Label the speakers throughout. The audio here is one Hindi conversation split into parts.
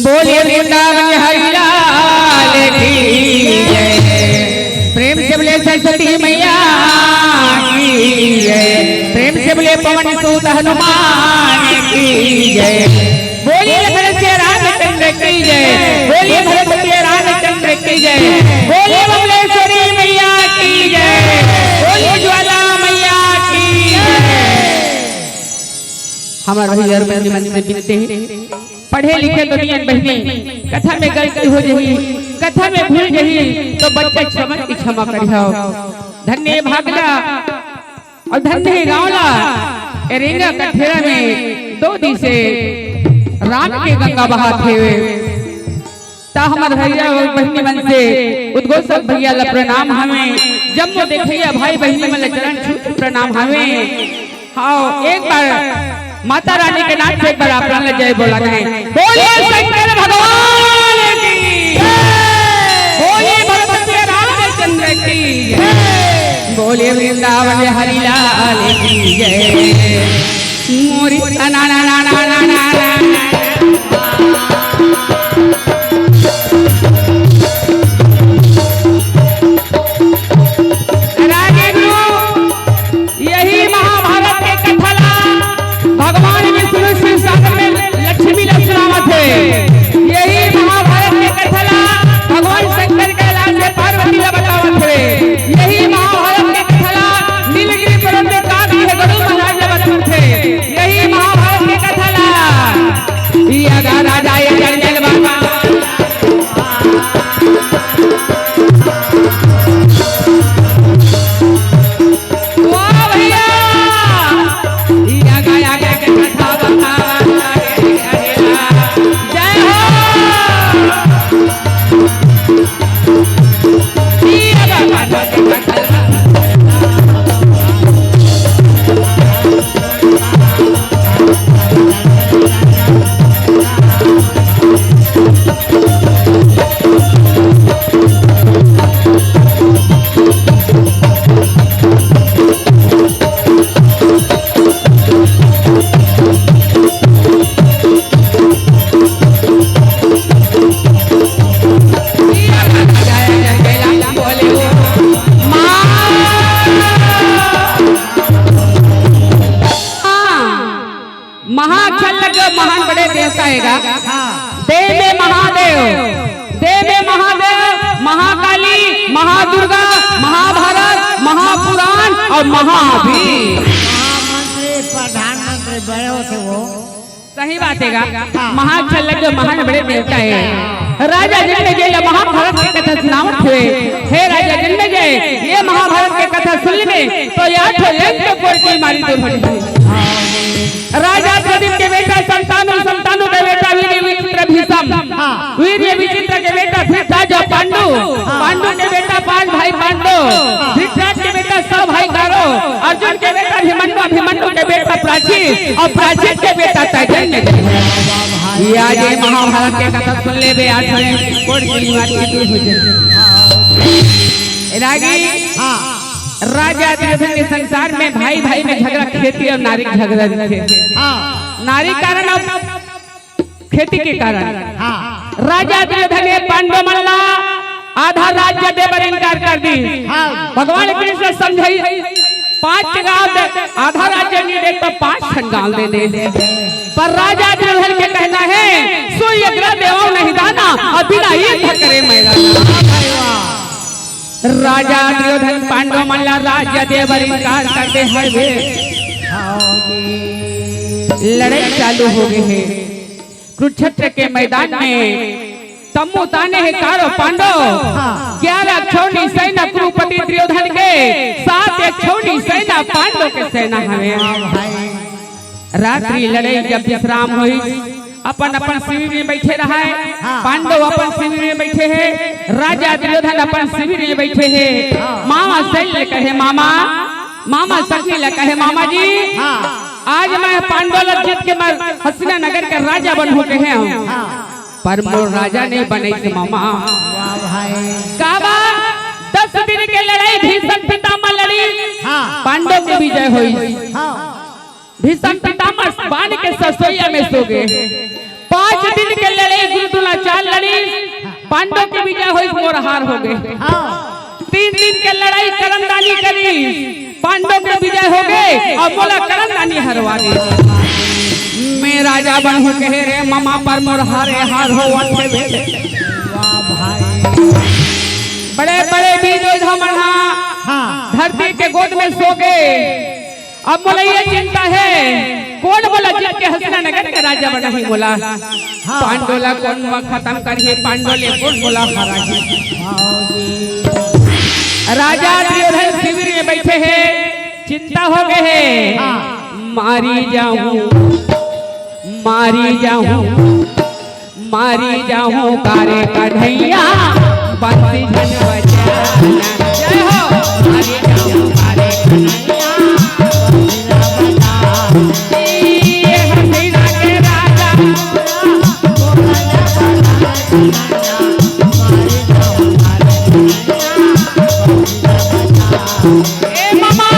Speaker 1: बोलिए वृंदावन हरि लाल की जय। प्रेम से बोले सरस्वती मैया की जय। प्रेम से बोले पवन सुत हनुमान की जय। बोलिए भरत रामचंद्र की जय। बोलिए भरत रामचंद्र की जय। बोलिए बमलेश्वरी मैया की जय। बोलिए ज्वाला मैया की जय। हमारे भैया मन से बिनते हैं, पढ़े लिखे दुनिया बहने कथा में गलती हो जही, कथा में भूल जही तो बच्चे क्षमा की क्षमा करियो। धन्य भागला और धन्य गावला एरेंगा कठेरा में 2 दिन से राम के गंगा बहाते हुए ता हमार भैया और बहनी मन से उद्घोषक भैया ला प्रणाम हमें। जब वो देखैया भाई बहनी मन चरण छू प्रणाम हमें। हाँ एक बार माता रानी के नाम से एक बार आप जय बोला जाए। बोलिए शंकर भगवान की जय। बोलिए भगवती रामचंद्र की जय। बोलिए वृंदावन हरि लाल की जय। मोरी ना ना ना ना ना ना देवे महादेव, देवे महादेव, महाकाली, महादुर्गा, महाभारत, महापुराण और महावीर।
Speaker 2: महामंत्री प्रधानमंत्री बड़े होते वो
Speaker 1: सही बात है। महाक्षल्लक जो महान बड़े देवता है। राजा जन्मेजय महाभारत की कथा सुनावत हुए। हे राजा जन्मेजय, ये महाभारत की कथा सुन ले तो याद हो यज्ञ कोई की मारी दूर हो जाए। राजा प्रदीप के बेटा संतानु संतानु के बेटा वीर विचित्र भीषम, वीर विचित्र के बेटा धृतराज और पांडु, पांडु के बेटा 5 भाई पांडु, धृतराज के बेटा 100 भाई कौरव, अर्जुन के बेटा अभिमन्यु, अभिमन्यु के बेटा प्राचीन और प्राचीन के बेटा तैजन्य। ये आज महाभारत के कथा सुन ले बे 8 कोट की मारी दूर हो जाए। रागी राजा दुर्योधन के संसार में भाई भाई में झगड़ा, खेती और नारी झगड़ा थे। नारी कारण और खेती के कारण राजा दुर्योधन ने पांडव मल्ला आधा राज्य देवर इनकार कर दी। भगवान कृष्ण समझाई 5 गांव आधा राज्य नहीं दे तो 5 गांव दे दे। पर राजा दुर्योधन के कहना है सोई अग्र देवो नहीं दाना और बिना युद्ध करे मैदान। राजा दुर्योधन पांडव मल्ला राज्य देवर इनकार करते हर वे लड़ाई चालू हो गई है। कुरुक्षेत्र के मैदान में तम्बू ताने हैं कारो पांडव, 11 छोटी सेना कुरुपति दुर्योधन के 7 छोटी सेना पांडव के सेना हमें। रात्रि लड़ाई जब विश्राम हुई अपन अपन शिविर में बैठे रहा है। पांडव अपन शिविर में बैठे हैं, राजा दुर्योधन अपन शिविर में बैठे हैं। मामा शैल कहे मामा, मामा शक्ति कहे मामा जी आज मैं पांडव जीत के मैं हसीना नगर के राजा बन हो के हैं पर मोर राजा नहीं बने से मामा।
Speaker 2: वाह भाई
Speaker 1: काबा 10 दिन के लड़ाई भीष्म पितामह लड़ी पांडव की विजय हुई। भीष्म पितामह बाण के ससोइया में सो गए। 5 दिन के लड़ाई गुरुद्रोणाचार्य लड़ी पांडव की विजय हुई मोर हार हो गए। 3 दिन के लड़ाई करमदानी करी पांडव के विजय हो गए और बोला करमदानी हरवा दी। मैं राजा बन हो कहे रे मामा पर मोर हारे हार हो वाटे बेले।
Speaker 2: वाह भाई
Speaker 1: बड़े बड़े वीर योद्धा धरती के गोद में सो गए। अब बोला ये चिंता है कौन बोला जीत के हसीना नगर का राजा बना ही बोला पांडोला कौन खत्म करिए पांडोले कौन बोला हारा राजा दुर्योधन शिविर में बैठे हैं चिंता हो गए हैं मारी जाऊं कारे कन्हैया बंसी धन बजाना जय हो मारी जाऊं कारे कन्हैया ये हसीना के राजा ए मामा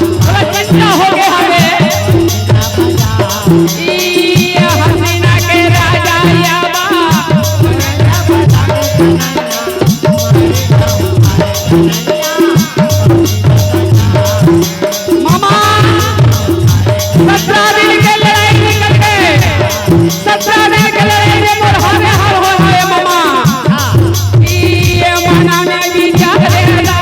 Speaker 1: बड़ा चिंता हो गया हमें ये हसीना के राजा याबा मामा 17 दिन के लड़ाई निकल गए 17 दिन के लड़ाई में मोर हारे हार हो है मामा ये मना में विचार रहेगा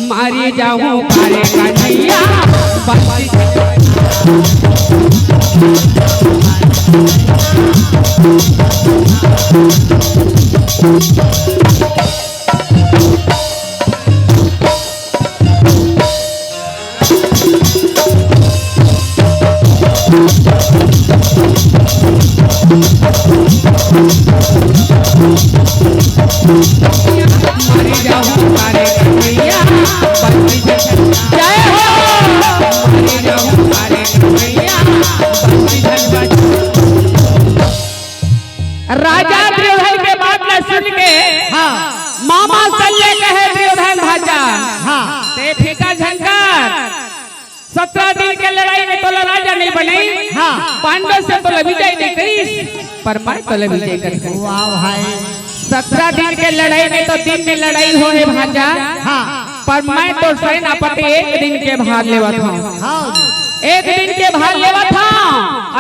Speaker 1: मारी जाऊं कारे कन्हैया बंसी मारी जाऊं कारे कन्हैया बंसी जय हो मारी जाऊं कारे कन्हैया बंसी धन राजा दुर्योधन के बात न सुन के मामा शल्य कहे दुर्योधन भाजा ते फीका झंकार 17 दिन के लड़ाई में तो राजा नहीं बने पांडव से तो विजय नहीं करी पर मैं तो विजय कर।
Speaker 2: वाह भाई
Speaker 1: 17 दिन के लड़ाई में तो दिन में लड़ाई हो है भाजा पर मैं तो सेनापति 1 दिन के भाग लेवा था 1 दिन के भाग लेवा था।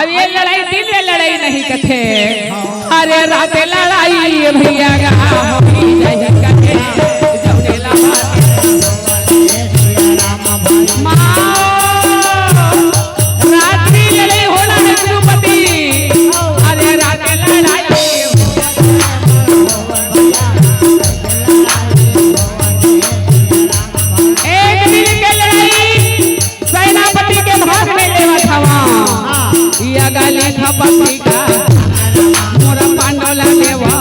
Speaker 1: अब ये लड़ाई दिन में लड़ाई नहीं कथे अरे रात लड़ाई भैया रात्रि लड़ाई होना है तिरुपति अरे रात लड़ाई गाली खपती का मोरा पांडोला देवा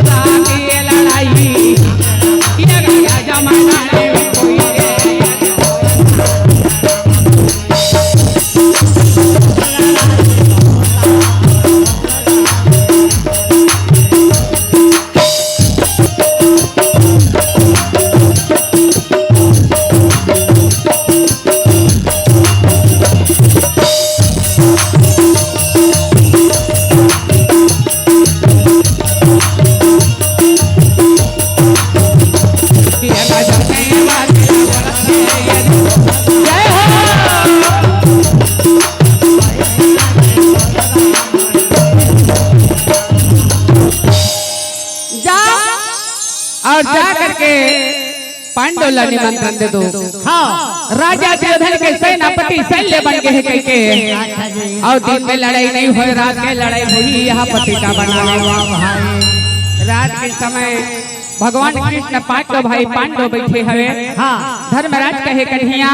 Speaker 1: रानी लड़ाई ये गया जमाना में कोई और जा करके पांडुला निमंत्रण दे दो। राजा दुर्योधन के सेनापति शल्य बन गए हैं के और दिन में लड़ाई नहीं हुई रात में लड़ाई हुई यहाँ पति का बना। रात के समय भगवान कृष्ण पांचों भाई पांडव बैठे हवे।
Speaker 2: हाँ
Speaker 1: धर्मराज कहे कन्हैया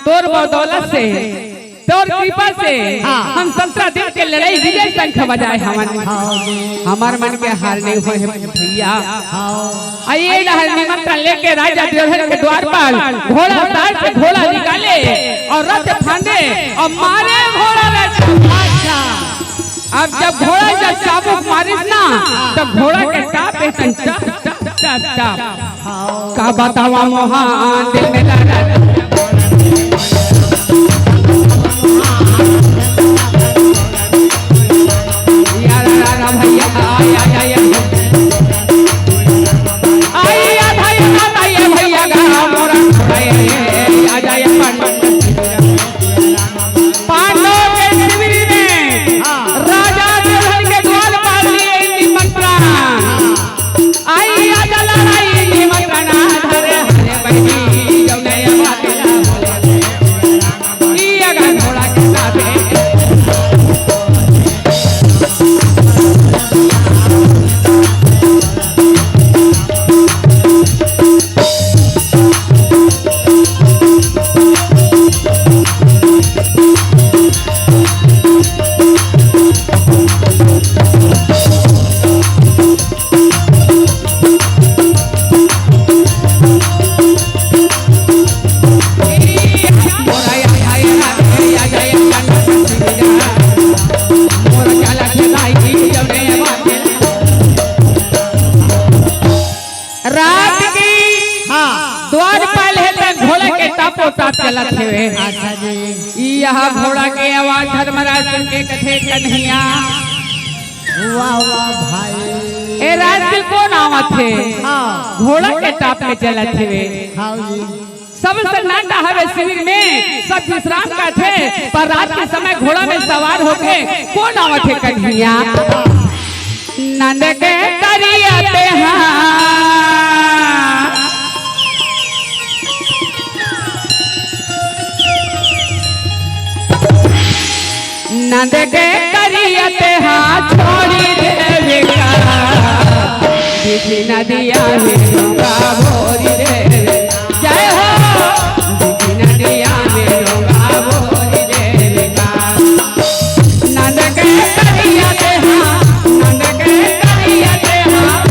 Speaker 1: तोर बदौलत से तोर कृपा से हम 17 दिन के लड़ाई विजय शंख बजाए हमार मन के हार नहीं हुए हैं भैया। आइए निमंत्रण लेके राजा दुर्योधन के द्वार पर घोड़ा उतार से घोड़ा निकाले और रथ फांदे और मारे घोड़ा। अब जब घोड़ा जब चाबुक मारिस ना तब घोड़ा के टाप पे टप टप टप टप का बतावा मोहन दिल में लगा भैया भैया पांडव के शिविर में राजा दुर्योधन के द्वार पर लिए निमंत्रण आई आजा लड़ाई निमंत्रण धरे हरे बहनी जौने घोड़ा के साथ चलत हुए।
Speaker 2: अच्छा जी
Speaker 1: यह घोड़ा के आवाज धर्मराज के कथे कन्हैया
Speaker 2: वाह वाह भाई
Speaker 1: ए राज्य कौन आवत थे घोड़ा के टाप में चलत हुए। सब सन्नाटा हवे शिविर में सब विश्राम का थे पर रात के समय घोड़ा में सवार होके कौन आवत थे कन्हैया नंद के करियाते नंद के करियते हाथ छोड़ी देवे का दिखी नदिया में डोंगा भोरी रे जय हो दिखी नदिया में डोंगा भोरी रे का नंद के करियते हाथ नंद के करियते हाथ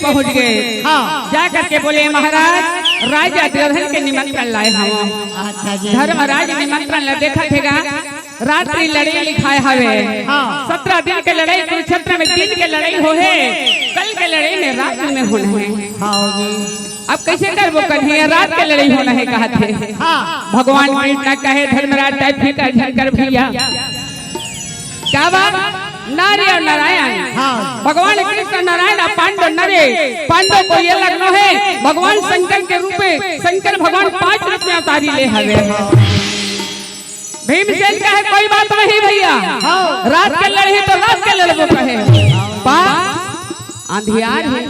Speaker 1: पहुंच गए। जाकर के बोले महाराज राजा दुर्योधन के निमंत्रण लाए हम।
Speaker 2: अच्छा जी
Speaker 1: धर्मराज निमंत्रण ला देखा थेगा रात्रि लड़ाई लिखाए हवे 17 दिन के लड़ाई कुरुक्षेत्र में दिन के लड़ाई हो है कल के लड़ाई में रात में होना है। अब कैसे करबो कन्हैया रात के लड़ाई होना है कहा थे। भगवान कृष्ण कहे धर्मराज टाइप फिकर झरकर भैया क्या बात नारी और नारायण भगवान कृष्ण नारायण और पांडव नरे पांडव को ये लगना है भगवान शंकर के रूप में शंकर भगवान 5 रूप में अवतारी ले हवे। भीमसेन का है कोई बात नहीं भैया रात के लड़े तो रात के लड़बो कहे अंधियार है।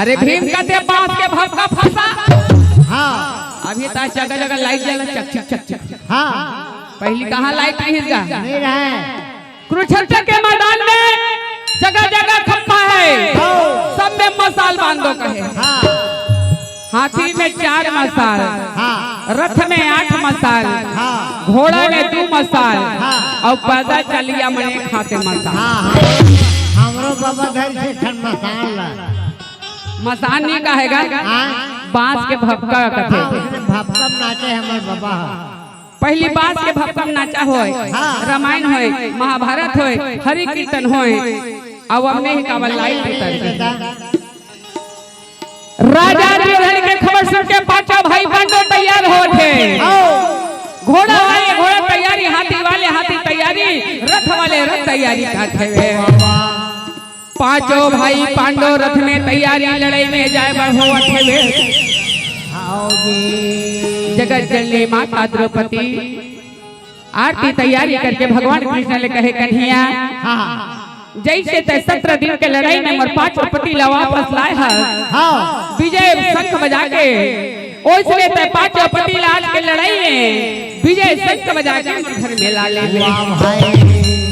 Speaker 1: अरे भीम कहते बांस के भपका फंसा अभी तो जगह जगह लाइट जला चक चक चक चक।
Speaker 2: हाँ
Speaker 1: पहली कहाँ लाइट नहीं इसका?
Speaker 2: नहीं रहे।
Speaker 1: कुरुक्षेत्र के मैदान में जगह जगह खंभा है, सब में मसाल बांधो कहे।
Speaker 2: हाँ
Speaker 1: हाथी में 4 मसाल,
Speaker 2: हाँ
Speaker 1: रथ में 8 मसाल,
Speaker 2: हाँ
Speaker 1: घोड़ा में 2 मसाल,
Speaker 2: हाँ
Speaker 1: और पैदल चलिया मने खाते मसाल।
Speaker 2: हाँ हमरो बाबा घर से खन मसाल ला।
Speaker 1: मसान नहीं कहेगा, बांस के भपका कथे।
Speaker 2: भपकम नाचे हमारे बाबा।
Speaker 1: पहली बांस के भपकम नाचा होय, रामायण होय, महाभारत होय, हरि कीर्तन होय, अब हमने ही कावल लाइट उतर। राजा दुर्योधन के खबर सुन के पांचों भाई बंदो तैयार हो थे। घोड़ा वाले घोड़ा तैयारी, हाथी वाले हाथी तैयारी, रथ वाले रथ तैयारी करते हुए पांचों भाई पांडव रथ में तैयारी, लड़ाई में जाए बढ़ो अठे। जगत जननी माता द्रौपदी आरती तैयारी करके भगवान कृष्ण ने कहे कन्हैया जैसे 17 दिन के लड़ाई में मोर 5 पति ला वापस लाए है विजय शंख बजा के, ओइसने ते 5 पति ला आज के लड़ाई में विजय शंख बजा के घर में ला ले।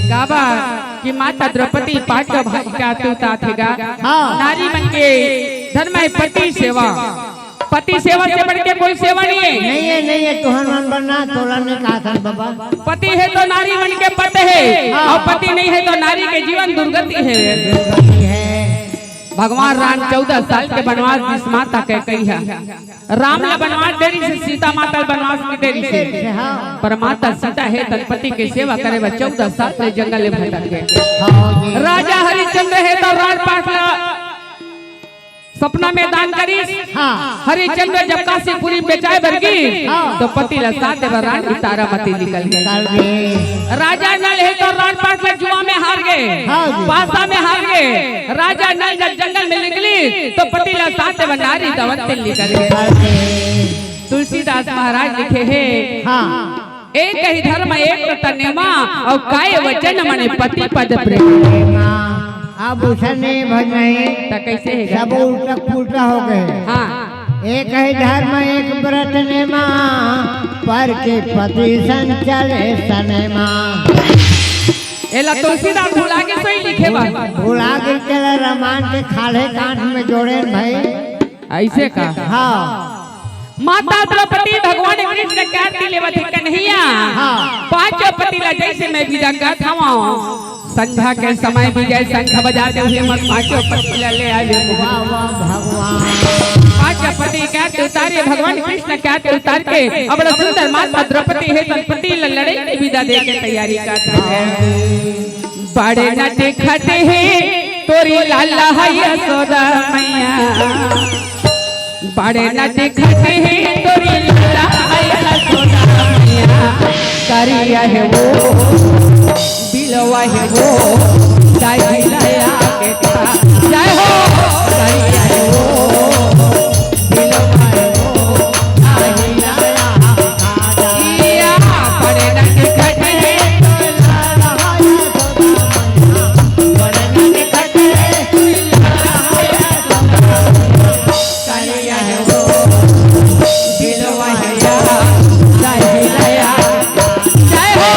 Speaker 1: काबा कि माता द्रौपदी 5 भाई का तूता थेगा। नारी मन के धर्म है पति सेवा, पति सेवा से बढ़ के कोई सेवा नहीं है।
Speaker 2: नहीं है तुहर मन बनना तोला ने कहा था बाबा।
Speaker 1: पति है तो नारी मन के पत है, और पति नहीं है तो नारी के जीवन दुर्गति है। भगवान राम 14 साल के वनवास जिस माता के कही है, राम ला वनवास देरी से, सीता माता वनवास की देरी से, पर माता सीता है तन पति की सेवा करे 14 साल से जंगल में भटक गए। राजा हरिश्चंद्र है तो राजपाट सपना में दान करी। हरिश्चंद्र जब काशीपुरी बेचाए बरगी तो पति ला साथ रान की तारामती निकल गई। राजा नल है तो राजपाट में जुआ में हार गए, पासा में हार गए। राजा नल जब जंगल में निकली तो पति ला साथ नारी दवंती निकल गए। तुलसीदास महाराज लिखे है एक ही धर्म एक तनेमा, और काय वचन मने पति पद प्रेम।
Speaker 2: अब उसने भज नहीं
Speaker 1: तो कैसे है?
Speaker 2: सब उल्टा पुल्टा हो गए।
Speaker 1: हाँ
Speaker 2: एक ही धर्म एक व्रत नेमा, पर के पति संचले सनेमा।
Speaker 1: एला तुलसीदास भुला के सही लिखे बा।
Speaker 2: भुला के चला रामायण के खाले कांठ में जोड़े भाई
Speaker 1: ऐसे का।
Speaker 2: हाँ
Speaker 1: माता द्रौपदी भगवान कृष्ण क्या दिलेवत कन्हैया 5 पति ला जैसे मैं विदा का थावा संध्या के समय विजय शंख बजाते हुए मन 5 पति ला ले आए
Speaker 2: भगवान।
Speaker 1: 5 पति क्या उतारे भगवान कृष्ण क्या उतार के अब सुंदर माता द्रौपदी है पति ला लड़ाई की विदा दे के तैयारी करते हैं। बड़े न देखते हैं तोरी लाला है यशोदा मैया, बड़े न देखते हैं तोरी लाला है यशोदा मैया। करिया है वो बिलवा है वो जय लया के जय हो, करिया है वो बिलवा है वो जय लया किया। बड़े न देखते हैं बड़े न देखते हैं करिया है वो बिलवा है जय लया जय हो।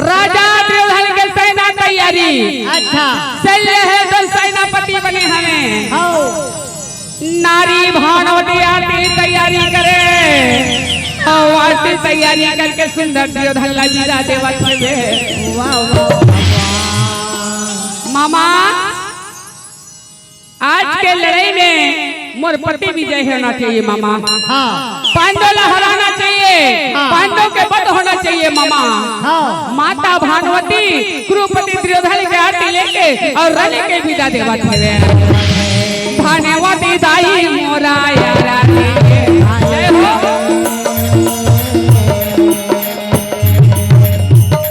Speaker 1: राजा दुर्योधन के सेना तैयारी।
Speaker 2: अच्छा
Speaker 1: शल्य है तो सेनापति बने हमें।
Speaker 2: आओ
Speaker 1: नारी भानुमति आरती तैयारी करे। और आरती तैयारी करके सुंदर दुर्योधन लीला देवा थे।
Speaker 2: वाह वाह
Speaker 1: मामा आज के लड़ाई में मोर पति विजय होना चाहिए मामा।
Speaker 2: हाँ
Speaker 1: पांडव हराना चाहिए।
Speaker 2: हाँ।
Speaker 1: पांडव के वध होना चाहिए मामा।
Speaker 2: हाँ
Speaker 1: माता भानुमती कुरुपति दुर्योधन के आरती लेके और रण के विदा देवा थे। भानुमती दाई मोरा यारा जय हो।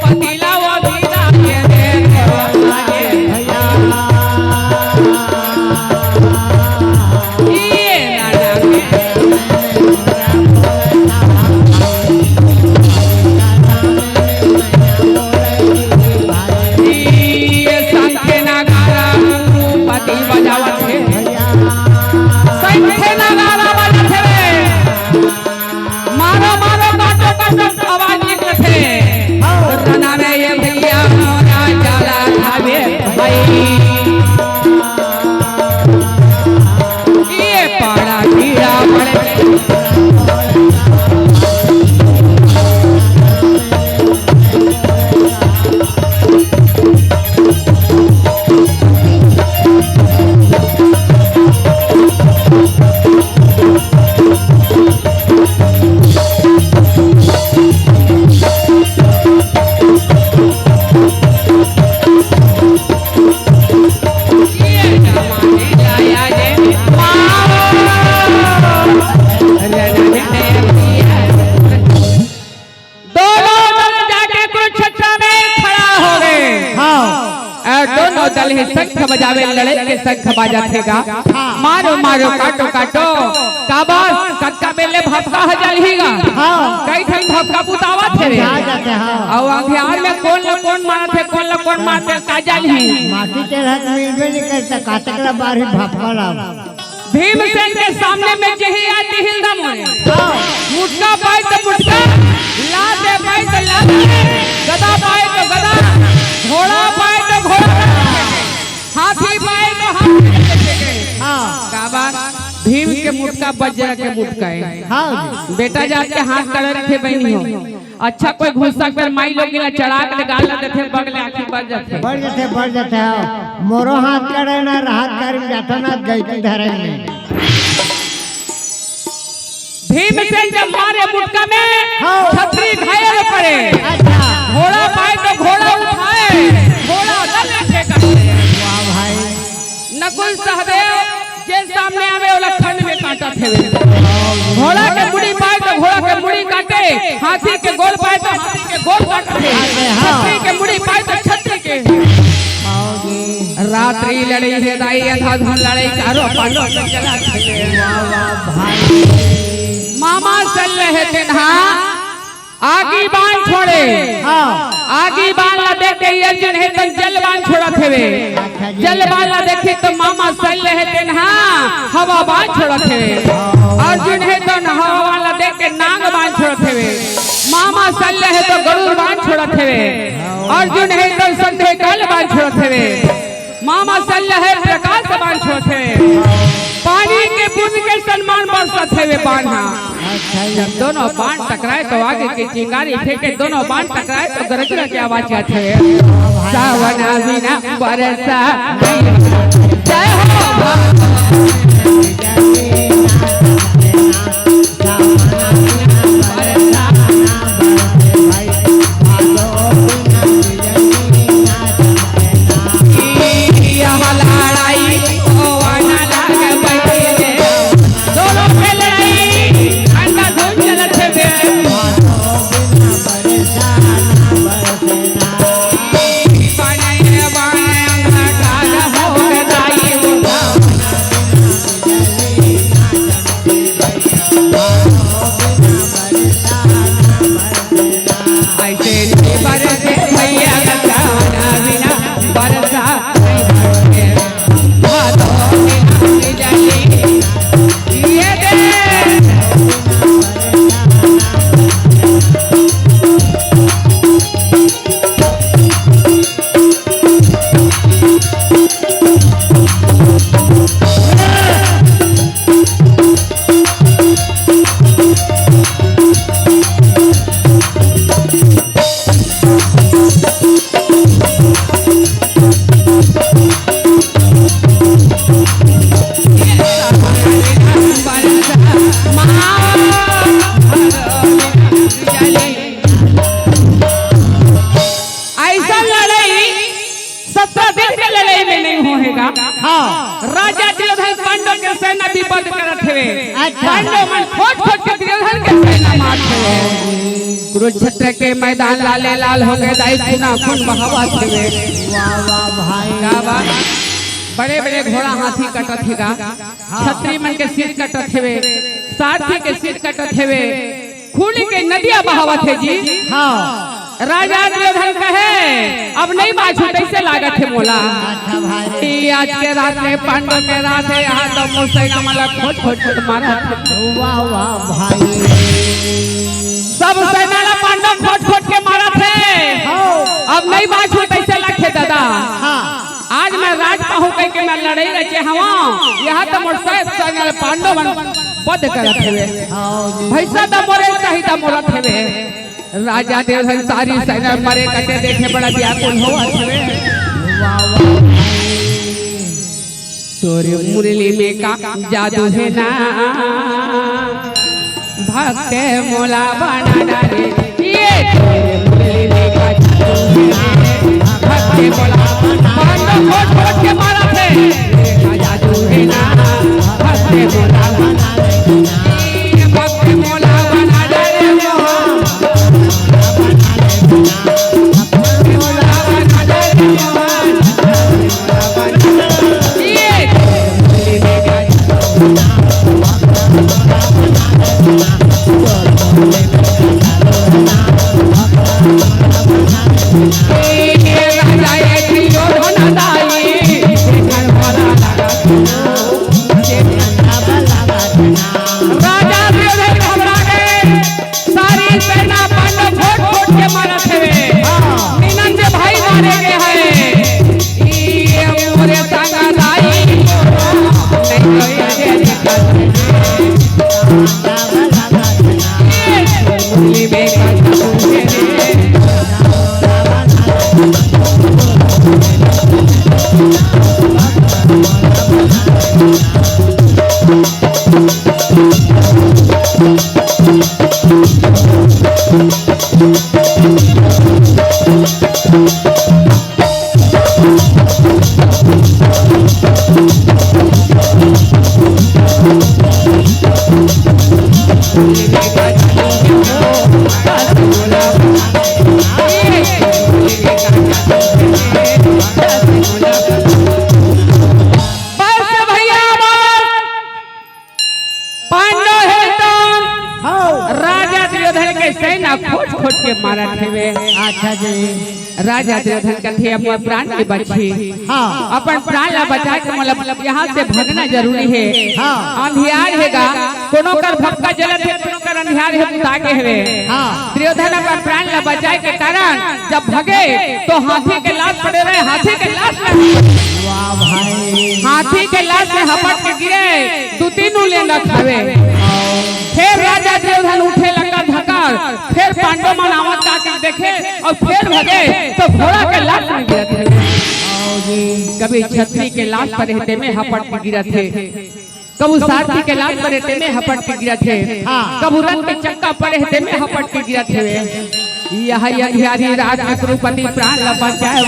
Speaker 1: पतिला वो विदा दे दल है शंख बजावे लड़ाई के शंख बाजा थेगा। मारो मारो काटो काटो काबा कक्का बेले भपका हजालीगा। कई ठन भपका पुतावा थे रे। और अभियान में कौन मारा थे कौन मारते काजल ही
Speaker 2: माटी तेलहत मिलबे नहीं करता काटकला बार ही भपका ला।
Speaker 1: भीमसेन के सामने में जही आती हिलदा मोए। मुटका पाए तो मुटका ला दे पाए तो ला दे गदा पाए तो गदा घोड़ा पाए तो घोड़ा हाथी पाए तो हाथी। काबा भीम के मुटका बज्र के मुटका है। बेटा जात के हाथ करे रखे बहनी हो। अच्छा कोई घुसा कर माई लोग गिला चढ़ा के गाल देते बगले आंखी बढ़
Speaker 2: जाते हो। मोरो हाथ करे ना राहत कर जाता ना गई धरे में।
Speaker 1: भीमसेन जब मारे मुटका में छतरी घायल पड़े। घोड़ा पाए तो घोड़ा उठाए घोड़ा गले से
Speaker 2: वाह भाई
Speaker 1: नकुल सहदेव जे सामने आवे वाला खंड में काटा थे। घोड़ा के मुड़ी पाए तो घोड़ा के मुड़ी काटे। हाथी के गोल पाए तो हाथी के गोल काटे। छतरी के मुड़ी पाए तो छतरी के। रात्रि लड़ी है दाई अंधाधुन लड़ाई चारों पांडव के चला थे। मामा चल रहे थे ना आगी बाण छोड़े। आगी बाण ला देखे अर्जुन है तो जल बाण छोड़ा थे वे। जल बाण ला देखे तो मामा चल रहे थे ना हवा बाण छोड़ा थे वे। अर्जुन है तो हवा वाला देख के नाग बाण छोड़ा थे वे। मामा चल रहे तो गरुड़ बाण छोड़ा थे वे। अर्जुन है तो संधे काल बाण छोड़ा थे वे। मामा चल रहे प्रकाश बाण छोड़ा थे वे। पानी के बूंद के सम्मान बरसा थे वे बाण। जब दोनों बाण टकराए तो आगे की चिंगारी फेंके। दोनों बाण टकराए तो गरजना की आवाज आती है। सावन बिना बरसा जय हो। में नहीं होएगा।
Speaker 2: हाँ
Speaker 1: राजा दुर्योधन पांडव के सेना विपद करत हवे।
Speaker 2: अच्छा।
Speaker 1: पांडव मन खोज के दुर्योधन के सेना मार हवे। कुरुक्षेत्र के मैदान लाले लाल हो गए, दाई खूना खून बहावत हवे।
Speaker 2: वाह वाह भाई
Speaker 1: का बात, बड़े बड़े घोड़ा हाथी कटत हेगा, छतरी मन के सिर कटत हेवे, सारथी के सिर कटत हेवे, खून के नदियां बहावत है जी।
Speaker 2: हाँ
Speaker 1: राजा दुर्योधन कहे अब नहीं बाछू, कैसे लागत है मोला।
Speaker 2: अच्छा भाई
Speaker 1: ई आज के रात में पांडव के रात है, यहाँ तो मोसेना मला खोज खोज के मारा है।
Speaker 2: वाह वाह भाई
Speaker 1: सब सेना ला पांडव खोज खोज के मारा थे। अब नहीं बाछू, कैसे लखे दादा।
Speaker 2: हाँ
Speaker 1: आज मैं राज पाहू कह के मैं लड़ाई रचे हवा, यहाँ तो मोर सेना पांडव वध करत हेवे। भैसा दा मोरे सही दा मोरत हेवे। राजा दुर्योधन सारी सेना मरे कटे देखे बड़ा व्याकुल होवत हवे। तोरे मुरली में का जादू है ना, भक्त मोला बना डाले। ये तोरे मुरली में का जादू है ना, भक्त मोला पांडव खोज खोज के मारा थे। जादू है ना, भक्त मोला बना डाले। भक्त मोला बना डाले मोहा, खोज खोज के मारा थे।
Speaker 2: अच्छा जी
Speaker 1: राजा दुर्योधन कथे अपने प्राण के बची।
Speaker 2: हाँ
Speaker 1: अपन प्राण ला बचा के मतलब यहाँ से भागना जरूरी है।
Speaker 2: हाँ
Speaker 1: अंधियार हैगा, कोनो कर भक्का जलत है, कोनो कर अंधियार है ताके हवे।
Speaker 2: हाँ
Speaker 1: दुर्योधन अपन प्राण ला बचाए के कारण जब भगे तो हाथी के लात पड़े रहे, हाथी के लात में
Speaker 2: वाह भाई
Speaker 1: हाथी के लात में हपट के गिरे, दो तीन उलेंदा खावे। फिर राजा दुर्योधन उठे लगा धकार, फिर पांडव मन आवत ताके देखे और फिर भगे तो घोड़ा के लात में गिरत है। कभी छतरी के लात पर रहते में हपट के गिरत है, कबू सारथी के लात पर रहते में हपट के गिरत है, कबू रथ के चक्का पर रहते में हपट के गिरत है। यह अंधियारी रात में कुरुपति प्राण ला बचाए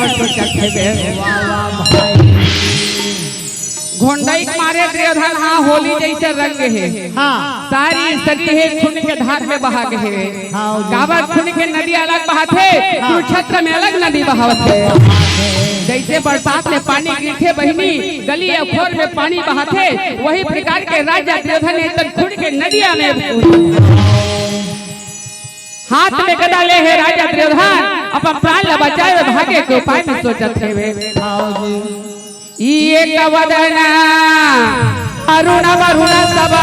Speaker 1: घोंडाई मारे दुर्योधन। हाँ होली जैसे रंग है,
Speaker 2: हाँ
Speaker 1: सारी सती है खून के धार में बहा गए। काबर खून के नदी अलग बहाते, कुरुक्षेत्र में अलग नदी बहावते। जैसे बरसात में पानी गिरते बहिनी गली या खोर में पानी बहाते, वही प्रकार के राजा दुर्योधन ने खून के नदिया में हाथ में गदा ले है। राजा दुर्योधन अपन प्राण ला बचाए भागे के उपाय में सोचत है। एक वदना अरुण वरुण सब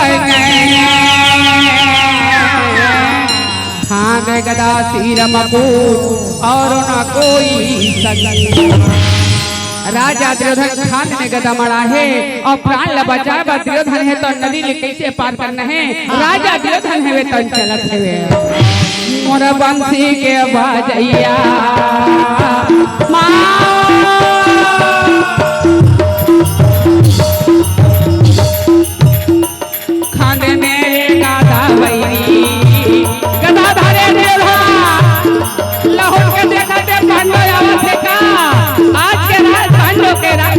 Speaker 1: खान गदा सिर मकुट और न कोई सगी। राजा दुर्योधन खान में गदा मरा है और प्राण ला बचाए दुर्योधन है तो नदी ले कैसे पार करना है। राजा दुर्योधन है वे तो चलत है। मोर बंसी के बाजैया खाने में गादा वैरी गदा धारे लहू के देखा दे पांडव आवत है का। आज के रात पांडव के रात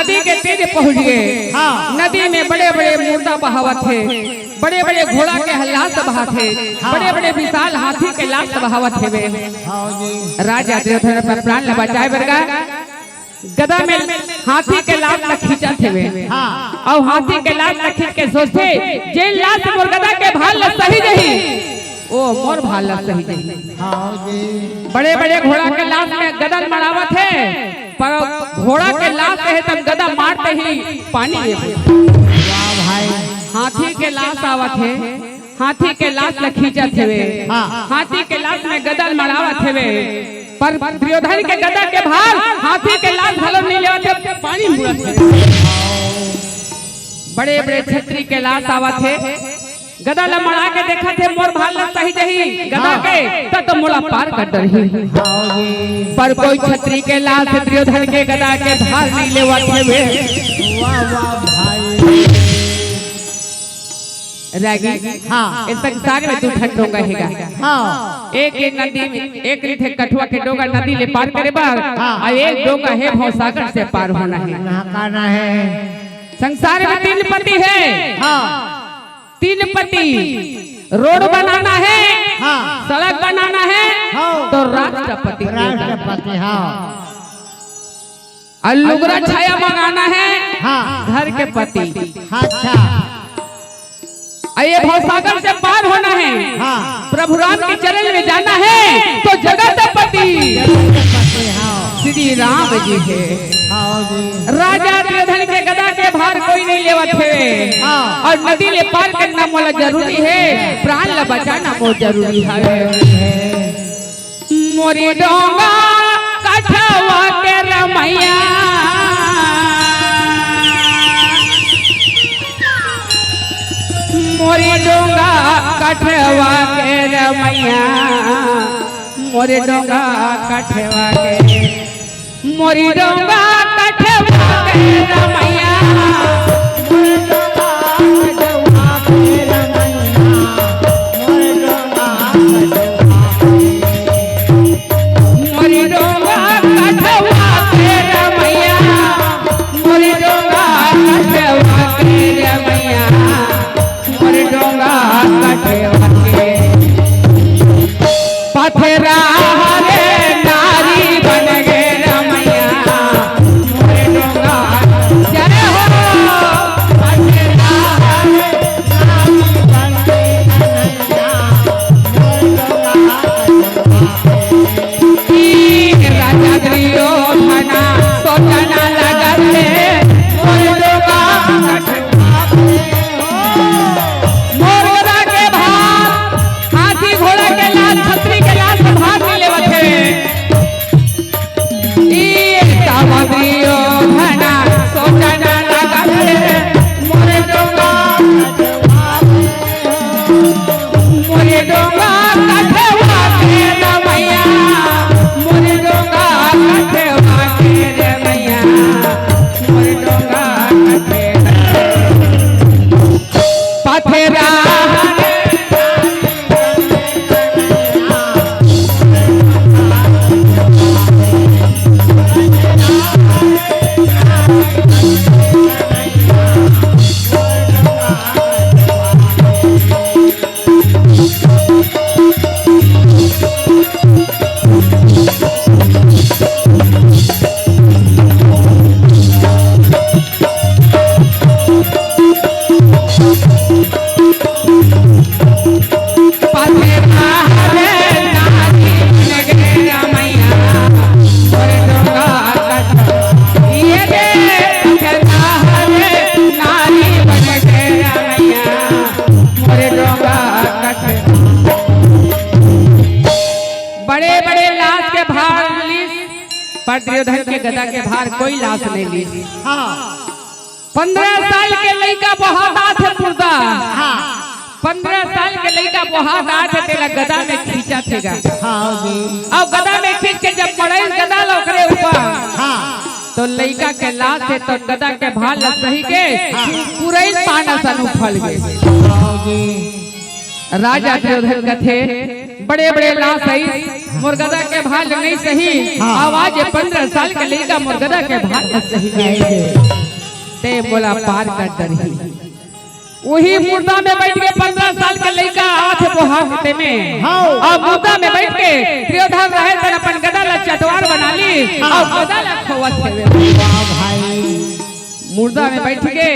Speaker 1: नदी के तीर पहुंच गए।
Speaker 2: हाँ।
Speaker 1: नदी में बड़े बड़े मुर्दा बहावत थे, बड़े बड़े घोड़ा के हल्लास बहा थे, बड़े बड़े विशाल हाथी के लाश बहावत थे। राजा दुर्योधन पर प्राण न बचाए बरगा गदा में हाथी के लाश न खींचा थे और हाथी के लाश न खींच के सोचते जे लाश मोर गदा के भाल सही नहीं ओ मोर भाल सही नहीं। बड़े बड़े घोड़ा के लाश में गदा मरावत है पर घोड़ा के लाश है तब गदा मारते ही पानी में
Speaker 2: भाई
Speaker 1: हाथी के लाश आवत है, हाथी के लाश न खींचत थे, हाथी के लाश में गदा मरावत है पर दुर्योधन के गदा के भार हाथी के लाश भलन नहीं लेवत थे, पानी मुड़त है। बड़े बड़े छतरी के लाश आवत है, गदा ल मरा के देखा थे मोर भाल सही जही गदा के तो मोला पार कर डरही पर कोई छतरी के लाश दुर्योधन के गदा के भार नहीं लेवत है।
Speaker 2: वाह वाह भाई
Speaker 1: रागी
Speaker 2: हाँ
Speaker 1: इस संसार में 2 ठन डोंगा हैगा।
Speaker 2: हाँ
Speaker 1: एक नदी में एक रीते कठुआ के डोंगा नदी ले पार करे बार और एक डोंगा है भवसागर से पार होना है।
Speaker 2: नहाना है।
Speaker 1: संसार में 3 पति है।
Speaker 2: हाँ
Speaker 1: 3 पति रोड बनाना है,
Speaker 2: हाँ
Speaker 1: सड़क बनाना है
Speaker 2: हाँ
Speaker 1: तो राष्ट्रपति
Speaker 2: राष्ट्रपति हाँ
Speaker 1: अलुगरा छाया मंगाना है
Speaker 2: हाँ
Speaker 1: घर के पति।
Speaker 2: अच्छा
Speaker 1: ये भवसागर से पार होना है,
Speaker 2: हाँ
Speaker 1: प्रभु राम के चरण में जाना है तो जगतपति श्री राम जी है। राजा दुर्योधन के गदा के भार कोई नहीं लेवत है और नदी ले पार करना मोला जरूरी है, प्राण ला बचाना बहुत जरूरी है। मोरी डोंगा कठवा के रमैया मोरी डोंगा कठवा के रमैया मोरी डोंगा कठवा के मोरी डोंगा कठवा के रमैया मोरी डोंगा कठवा के रमैया मोरी डोंगा कठवा के रमैया मोरी डोंगा कठवा के पथरा रे नारी बन गए रमैया मोरे डोंगा जय हो पथरा रे नारी बन गए रमैया राजा दुर्योधन सोचना लगते मोरे डोंगा कठवा मोर गदा के भार हाथी घोड़ा के लाश छतरी के लाश भाग नहीं लेवत है। दुर्योधन सोचना लगत है मोरे डोंगा मोरे डोंगा कठवा के रमैया मोरे डोंगा कठवा के रमैया मोरे डोंगा पथरा बड़े बड़े लाश के भार ली पर दुर्योधन के गदा के भार कोई लाश नहीं ली। 15 साल के लड़का बहुत आथे पुर्दा 15 साल के लड़का बहुत आथे तेरा गदा में खींचा थेगा अब गदा में खींच के जब पड़े गदा लोकरे ऊपर तो लड़का के लाश से तो गदा के भार लग सही के पूरे पाना सनु फल गए। राजा दुर्योधन कथे बड़े बड़े लाश है मुर्गदा के भाल नहीं सही, आवाज 15 साल के लड़का मुर्गदा के भाल सही ते बोला पार कर दरही। वही मुर्दा में बैठ के 15 साल के लड़का आठ बोहाते में और मुर्दा में बैठ के त्रियोधन रहे थे अपन गदा ला चटवार बना ली और गदा ला खोवत थे।
Speaker 2: वाह भाई,
Speaker 1: मुर्दा में बैठ के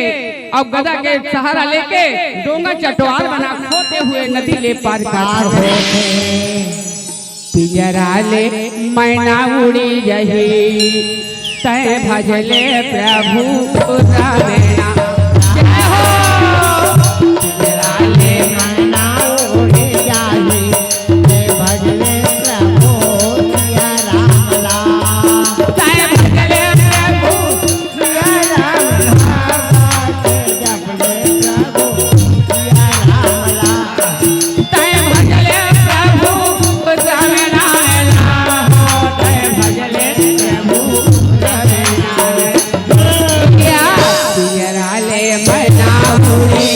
Speaker 1: अब गदा के सहारा लेके डोंगा चटवार बना खोते हुए नदी ले पार कर पिंजरा ले मैना उड़ी रही तय भजले प्रभु रामेना। जय हो
Speaker 2: पिंजरा ले मैना उड़ी जाही ते भजले प्रभु सिया राम ला।
Speaker 1: तय भजले प्रभु
Speaker 2: सिया राम ला ते जपले प्रभु सिया राम ला।
Speaker 1: तय भजले प्रभु रामेना तय भजले प्रभु क्या पिंजरा ले मैना उड़ी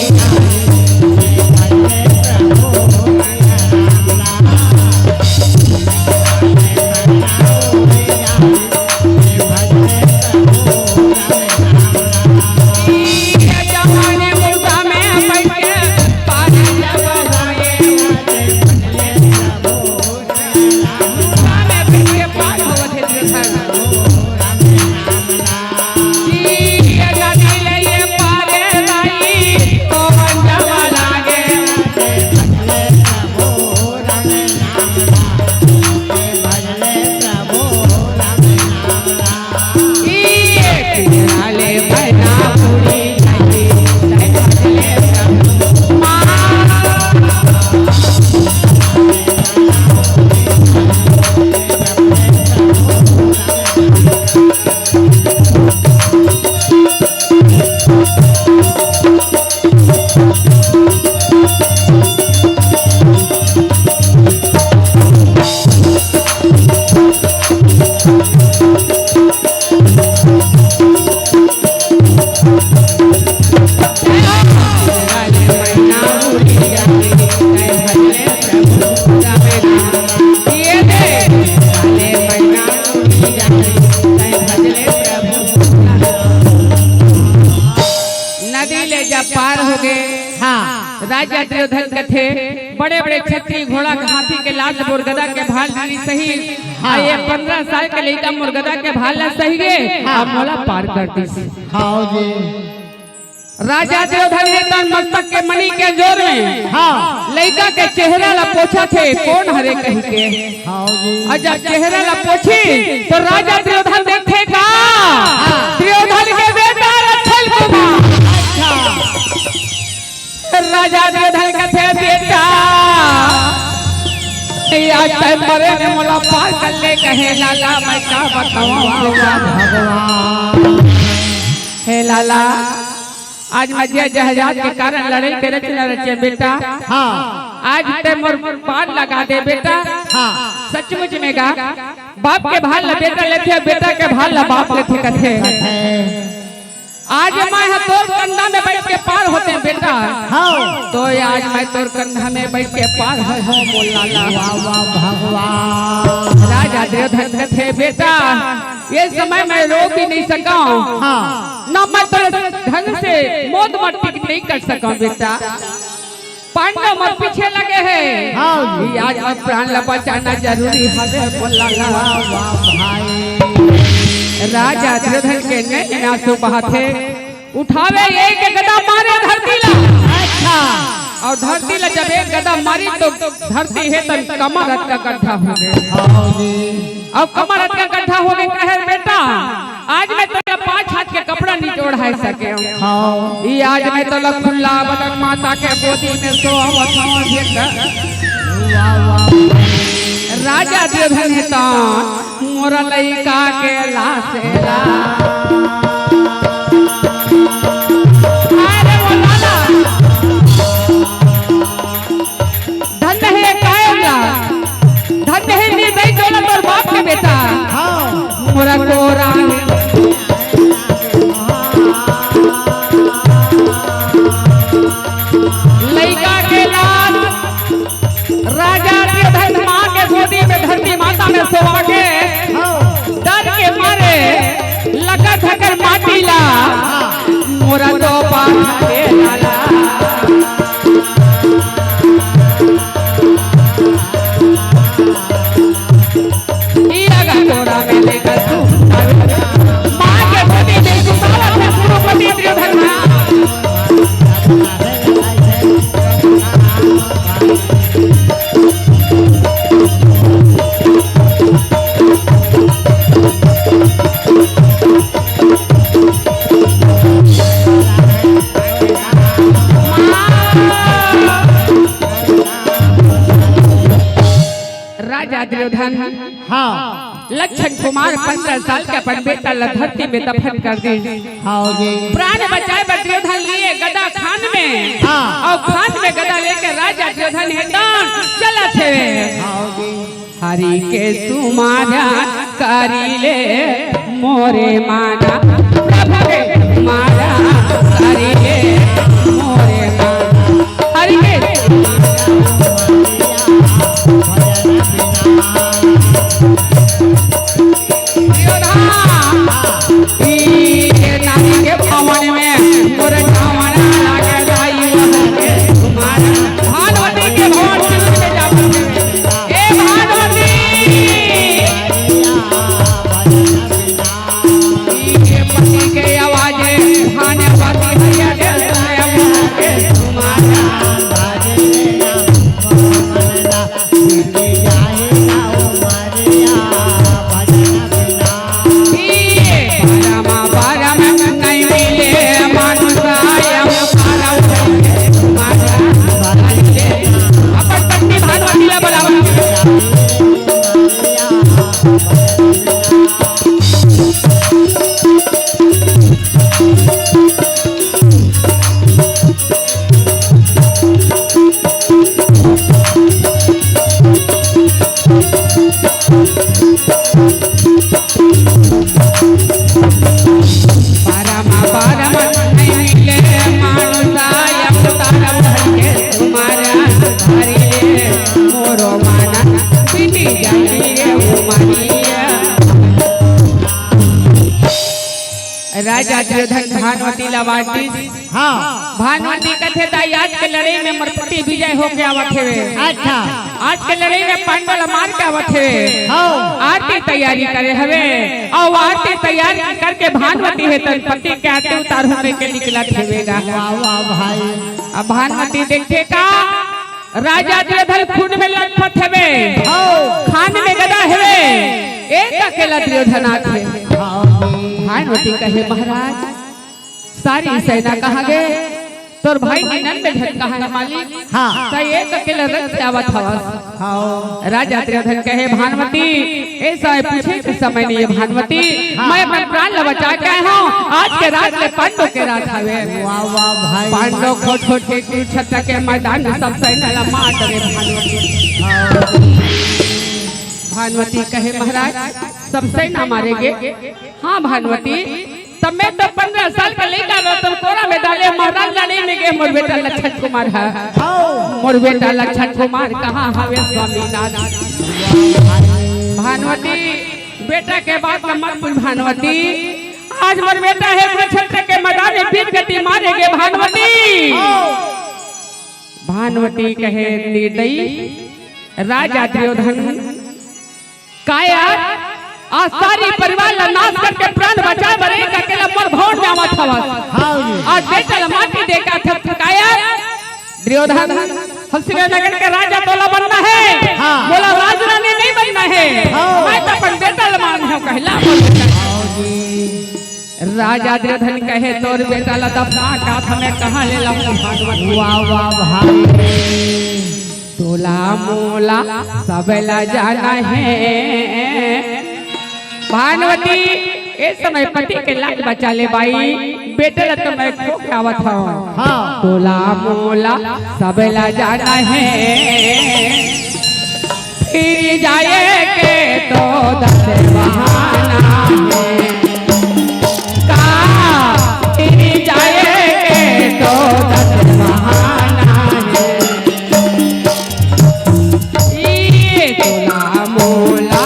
Speaker 1: पार हो गए। हाँ, राजा त्रियोधन के थे बड़े बड़े छत्री घोड़ा हाथी के लाश मुर्गदा के भाल नहीं सही। हाँ, ये 15 साल के लड़का मुर्गदा के भाल ना सही गए। हाँ, मोला पार कर दी।
Speaker 2: हाँ जी,
Speaker 1: राजा त्रियोधन ने तन मस्तक के मणि के जोर में
Speaker 2: हाँ
Speaker 1: लड़का के चेहरा ला पोछा थे कौन हरे कह के।
Speaker 2: हाँ जी,
Speaker 1: और जब चेहरा ला पोछी तो राजा त्रियोधन देखेगा त्रियोधन के बेटा रथल कुमार। राजा त्रियोधन का थे बेटा आज मरे ने मोला पार कर ले कहे लाला मैं क्या बताऊं
Speaker 2: भगवान।
Speaker 1: हे लाला आज मजिया जहाज के कारण लड़ाई के रचना रचे बेटा।
Speaker 2: हाँ
Speaker 1: आज ते मोर पार लगा दे बेटा।
Speaker 2: हाँ
Speaker 1: सचमुच में गा बाप के भाल ला बेटा लेते बेटा के भाल ला बाप लेते कथे। आज मैं तोर कंधा में बैठ के पार होते बेटा।
Speaker 2: हाँ
Speaker 1: तो आज मैं तोर कंधा में बैठ के पार हो बोल लाला।
Speaker 2: भगवान।
Speaker 1: राजा त्रियोधन कथे बेटा ये समय मैं रोक ही नहीं सका।
Speaker 2: हाँ
Speaker 1: न मैं ढंग से मौत मट्टी नहीं कर सका बेटा। पांडव मत पीछे लगे हैं।
Speaker 2: हाँ जी,
Speaker 1: आज मैं प्राण ला बचाना जरूरी है बोल लाला।
Speaker 2: भाई
Speaker 1: राजा त्रियोधन के नैन आंसू बहाते उठावे एक गदा मारे धरती ला।
Speaker 2: अच्छा,
Speaker 1: और धरती ला जब एक गदा मारी तो धरती है तो कमर रथ का गड्ढा हो गया।
Speaker 2: हाँ जी,
Speaker 1: अब कमर रथ का गड्ढा हो गया कहे बेटा आज मैं तो 5 हाथ के कपड़ा निचोड़ है सके।
Speaker 2: हाँ
Speaker 1: ये आज मैं तो खुला बदन माता के गोदी में सोवत राजा त्रियोधन है तो मोरा लइका के लासेला। अरे वो लाला धन है कायला धन है निर्दयी दौलत और बाप के बेटा।
Speaker 2: हाँ
Speaker 1: मोरा गोरा लइका के लाल राजा त्रियोधन माँ के गोदी में धरती माँ में सोवा के डर के मारे लगा थकर माटीला मोरा तो पाछे लाला ईरा तोरा में लेकर तू मां के पति दे तू सारा से गुरुपति दुर्योधन राजा दुर्योधन लक्षण कुमार 15 साल का अपन बेटा धरती में दफन कर दी प्राण बचाए दुर्योधन लिए गदा खान में और खान में गदा लेकर राजा दुर्योधन हिंदन चला थे हरि के सुमारा करी ले मोरे माना प्रभु के मारा करी ले मोरे माना हरि के राजा दुर्योधन भानुमती लवाटी भानुमती कथे ताई आज के लड़ाई में मरपति विजय होके आवत हेवे
Speaker 2: अच्छा
Speaker 1: आज के लड़ाई में पांडव मार के आवत हेवे आरती तैयारी करे हवे और आरती तैयारी करके भानुमती है तन पति के आरती उतार होने के निकला हेवेगा
Speaker 2: वाह भाई
Speaker 1: अब भानुमती देखे का राजा दुर्योधन खून में लथपथ हेवे खान में गदा हेवे एक अकेला दुर्योधन आथे भानुमती कहे महाराज सारी सेना कहाँ गए तोर भाई निनन में ढक कहाँ है मालिक सही एक अकेला रथ से आवत हवस राजा दुर्योधन कहे भानुमती ऐसा पूछे के समय नहीं है भानुमती मैं अपना प्राण बचा के हूँ आज के रात में पांडव के रात हवे पांडव को छोड़ के कुरुक्षेत्र के मैदान में सब सेना मार करे भानुमती कहे महाराज सब सेना मारेंगे हाँ भानुमती तब मैं तो 15 साल का लेकर तुम कोरा में डाले महाराज लड़े में गए मोर बेटा लक्षण कुमार है मोर बेटा लक्षण कुमार कहाँ हवे स्वामीनाथ भानुमती बेटा के बात में मत पूछ भानुमती आज मोर बेटा है कुरुक्षेत्र के मैदान में वीर गति मारेंगे भानुमती भानुमती कहे निर्दयी राजा दुर्योधन काया आज सारी परिवार ला नाश करके प्राण बचा बरे अकेला मर भौर में आवत हवस आज बेटा माटी देखा थकाया दुर्योधन हंसनगर के राजा तोला बनना है बोला राजरानी नहीं बनना है मैं तो अपन बेटा मान हूं कहला राजा दुर्योधन कहे तोर बेटा ला दफना काठ में कहां ले लाऊं भागवत
Speaker 2: वाह वाह भाई
Speaker 1: तोला मोला सबला जाना है भानुमती इस समय पति के लाज बचा ले बाई बेटा तो मैं खो के आवत हूं तोला मोला सबला जाना है फिर जाए के तो दस बहाना है का फिर जाए के तो दस बहाना है ये तोला मोला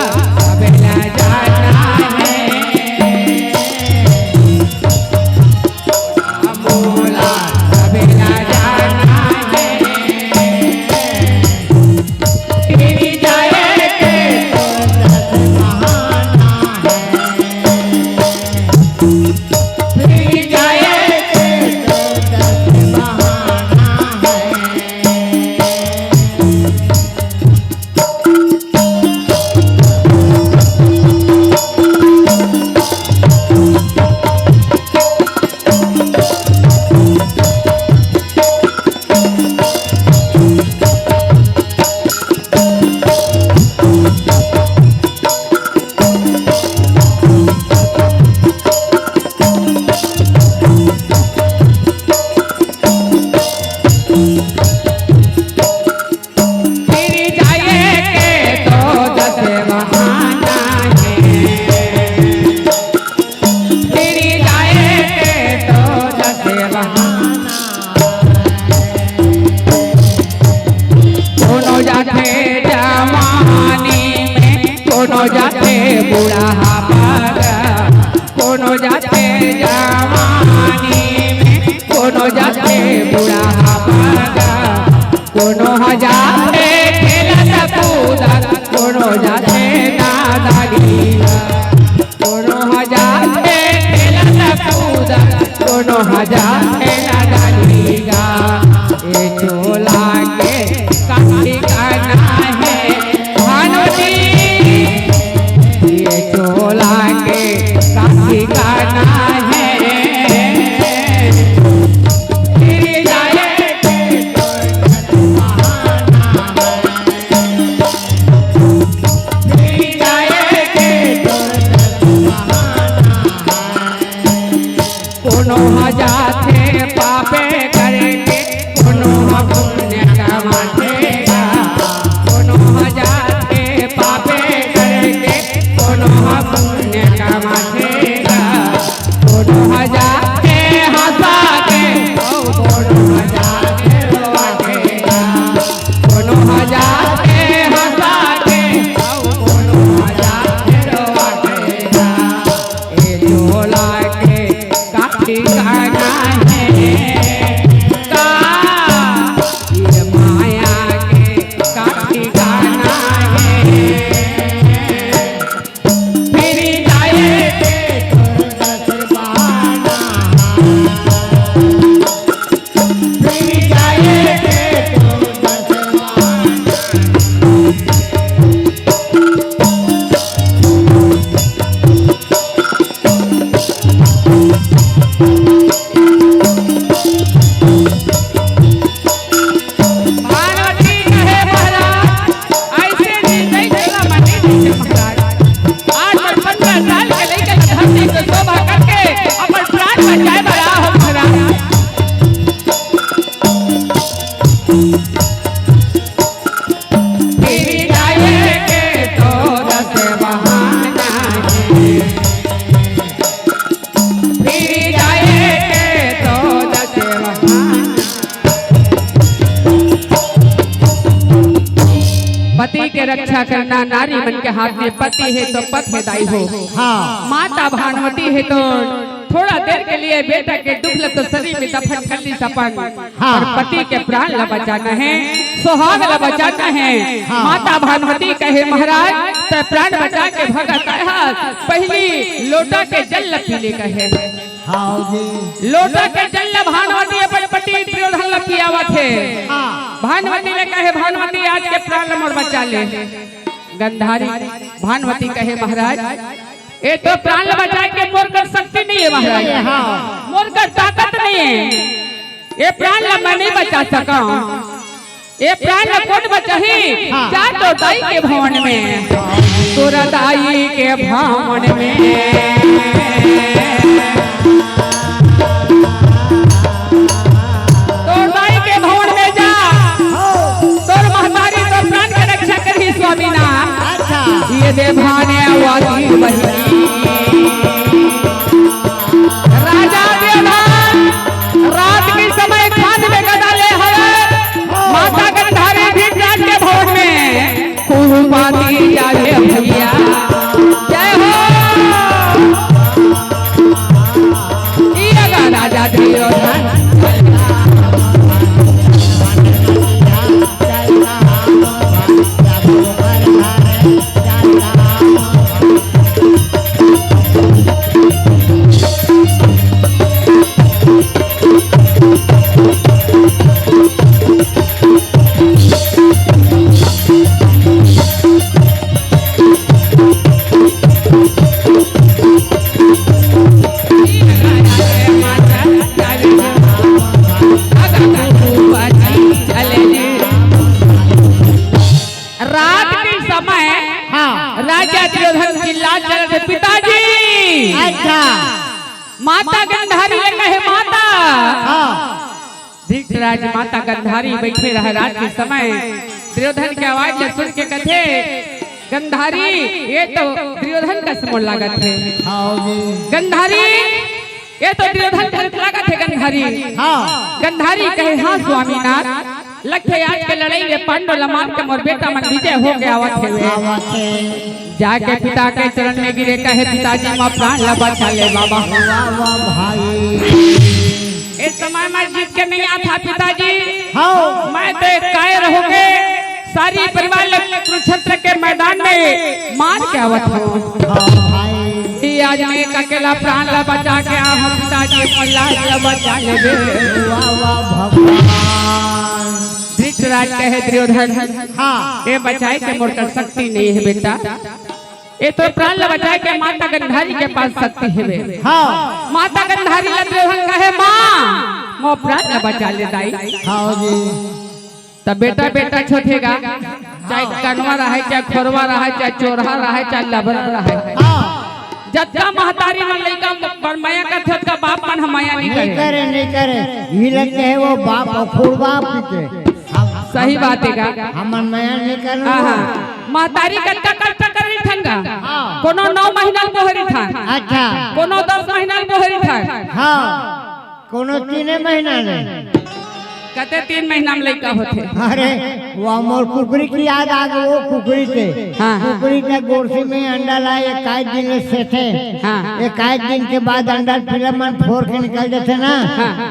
Speaker 1: कोनो जाते नादानी कोनो जाते खेलत कूदत कोनो जाते नादानी गा ये चोला के काठी करना है भानुजी ये चोला के काठी करना है कोनो जाते पापे करेंगे कोनो पुण्य कमाएगा कोनो जाते पापे करेंगे कोनो पुण्य कमाएगा कोनो जाते हंसा के कोनो जाते रोएगा कोनो जाते हंसा के कोनो जाते रोएगा ए झोला के काठी गाना है का ये माया के काठी गाना है फिर जाए फिर जाए पार्वती कहे महाराज ऐसे निर्दयी चला मनी नीचे महाराज 8-15 साल के लेकर धरती को शोभा करके अपन प्राण बचाए बड़ा हो महाराज फिर जाएंगे तो दस बहाना है फिर जाएंगे तो दस बहाना पति के रक्षा करना नारी मन के हाथ में पति है तो पथ है दाई हो
Speaker 2: हाँ
Speaker 1: माता भानुमति है तो थोड़ा देर के लिए बेटा के दुख लग तो शरीर में दफन कर ली सपन और पति के प्राण ला बचाना है सुहाग ला बचाना है माता भानुमति कहे महाराज तो प्राण बचा के भगत आया पहली लोटा के जल ला पीले कहे
Speaker 2: हाँ जी
Speaker 1: लोटा के जल ला भानुमति अपन पति दुर्योधन ला पियावा थे भानुमति ने कहे भानुमति आज के प्राण मोर बचा ले गंधारी भानुमति कहे महाराज ये तो प्राण बचा के मोर कर सकती नहीं है महाराज मोर कर ताकत नहीं है ये प्राण मैं नहीं बचा सका ये प्राण कौन बचाही जा तो दाई के भवन में तोरा दाई के भवन में तोर दाई के भवन में जा तोर महतारी तो प्राण के रक्षा करही स्वामी ना ये दे भाने आवाजी बहिनी राजा देवान रात के समय खान में गदा ले हवे माता गंधारी भी रात के भवन में खूब पाती जाए भैया जय हो ये गा राजा दुर्योधन रात के समय राजा दुर्योधन चिल्ला चल रहे पिताजी
Speaker 2: अच्छा
Speaker 1: माता गंधारी ने कहे माता धृतराज माता गंधारी बैठे रहे रात के समय दुर्योधन की आवाज सुन के कथे गंधारी ये तो दुर्योधन का समोल लागत है गंधारी ये तो दुर्योधन का लागत है गंधारी गंधारी कहे हाँ स्वामीनाथ लगते आज के लड़ाई में पांडव लमान के मोर बेटा मन विजय हो गया हुए जाके पिता के चरण में गिरे कहे पिताजी मां प्राण ला बचा ले बाबा
Speaker 2: भाई
Speaker 1: इस समय मैं जीत के नहीं आता पिताजी मैं तो कायर हो गए सारी परिवार कुरुक्षेत्र के मैदान में मार के आवत हो।
Speaker 2: हाँ भाई
Speaker 1: ये आज मैं एक अकेला प्राण ला बचा के आ हम पिताजी मल्ला ला बचा लेबे।
Speaker 2: वाह वाह भगवान।
Speaker 1: धृतराज कहे दुर्योधन
Speaker 2: हाँ
Speaker 1: ये बचाए के मोर कर शक्ति नहीं है बेटा, ये तो प्राण ला बचाए के माता गंधारी के पास शक्ति है बे।
Speaker 2: हाँ
Speaker 1: माता गंधारी ला दुर्योधन कहे माँ मो प्राण ला बचा ले दाई।
Speaker 2: हाँ जी
Speaker 1: तब बेटा बेटा छोटेगा, चाहे कनवा रहे, चाहे खोरवा रहे, चाहे चोरहा रहे, चाहे लबरा रहे।
Speaker 2: हाँ
Speaker 1: जत्ता महतारी मन लइका बरमाया का थे का बाप मन हमाया नहीं करे।
Speaker 2: नहीं करे ये लगते है वो बाप अखुर बाप के।
Speaker 1: सही बात है का
Speaker 2: हमन माया नहीं करना।
Speaker 1: हां महतारी कत्ता कत्ता करी ठंगा, कोनो 9 महीना बोहरी था,
Speaker 2: अच्छा
Speaker 1: कोनो 10 महीना बोहरी था।
Speaker 2: हाँ कोनो 3 महीना ने
Speaker 1: कते 3 महीना में लइका होते।
Speaker 2: अरे वो मोर कुकरी की याद आ गई। वो कुकरी थे
Speaker 1: हाँ।
Speaker 2: कुकरी के गोरसी में अंडा लाए 21 दिन से थे।
Speaker 1: हाँ।
Speaker 2: 21 दिन के बाद अंडा फिल्म मन फोड़ के निकल जाते ना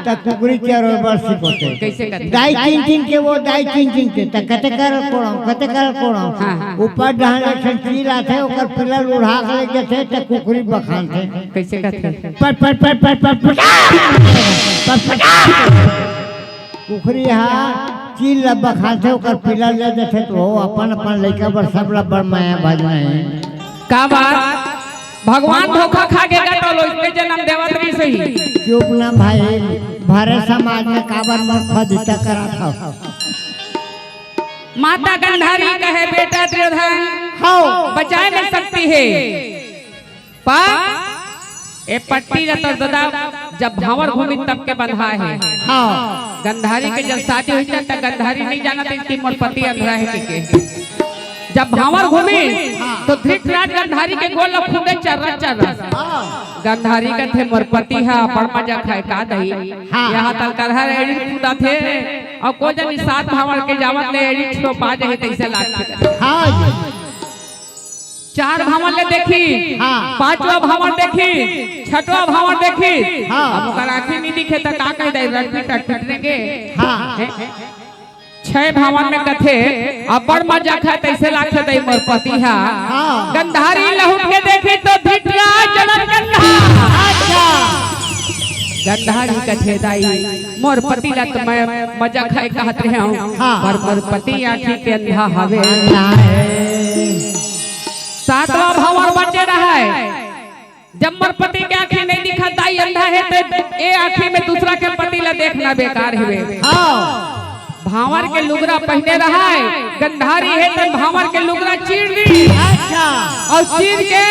Speaker 2: तब कुकरी के रोबर्सी होते
Speaker 1: कैसे करते
Speaker 2: दाई 3 के वो दाई 3 के त कते कर कोड़ो
Speaker 1: हाँ।
Speaker 2: ऊपर डहान लक्षण चील आथे ओकर पिलर उड़ा के ले जाते त कुकरी बखान थे
Speaker 1: कैसे करते
Speaker 2: पट पट पट पट पट पट कुखरी हा चील लब्बा खाते ओकर पिलर ले देते तो वो अपन अपन लइका बर सब लब्बा माया भजमाए।
Speaker 1: का बात भगवान धोखा खा के गटो लो इसके जन्म देवत रही सही।
Speaker 2: चुप ना भाई भारत समाज में काबर मत फदिता करा था।
Speaker 1: माता गंधारी कहे बेटा दुर्योधन
Speaker 2: हाँ
Speaker 1: बचाए नहीं सकती है पा ए पट्टी रतर दादा जब भावर भूमि तब के बंधा है।
Speaker 2: हाँ
Speaker 1: गंधारी के जब शादी हुई तब गंधारी नहीं जाना था इसकी मोर पति अंधरा है के जब भावर घूमी तो धृतराज गंधारी के गोल खुदे चर गंधारी का थे मोर पति है बड़ मजा खाए का दही यहाँ तक करहर एड़ी खुदा थे और को जन 7 भावर के जावत ले एड़ी छो पा जाए कैसे लाग।
Speaker 2: हाँ
Speaker 1: 4 भावर ले देखी,
Speaker 2: हाँ।
Speaker 1: 5वां भावर देखी, 6वां भावर देखी,
Speaker 2: हाँ।
Speaker 1: अब ओकर आंखें नहीं दिखे त का कह दे रटपट टटने के।
Speaker 2: हाँ
Speaker 1: 6 भावर में कथे अबर मजा खा तैसे लाखे दई मोर पति हा।
Speaker 2: हाँ।
Speaker 1: गंधारी लहुट के देखी तो धृतराज जनन गंधा।
Speaker 2: अच्छा
Speaker 1: गंधारी कथे दाई मोर पति ला तो मैं मजा खाए कहत रहे हूं
Speaker 2: हाँ।
Speaker 1: पर मोर पति आंखी के अंधा हवे। 7वां भावर बचे रहा जब मोर पति के आंखें नहीं दिखा दाई अंधा है तो ए आंखी में दूसरा के पति ला देखना बेकार है।
Speaker 2: हाँ
Speaker 1: भावर के लुगरा पहने रहा है गंधारी है तो भावर के लुगरा चीर ली
Speaker 2: अच्छा
Speaker 1: और चीर के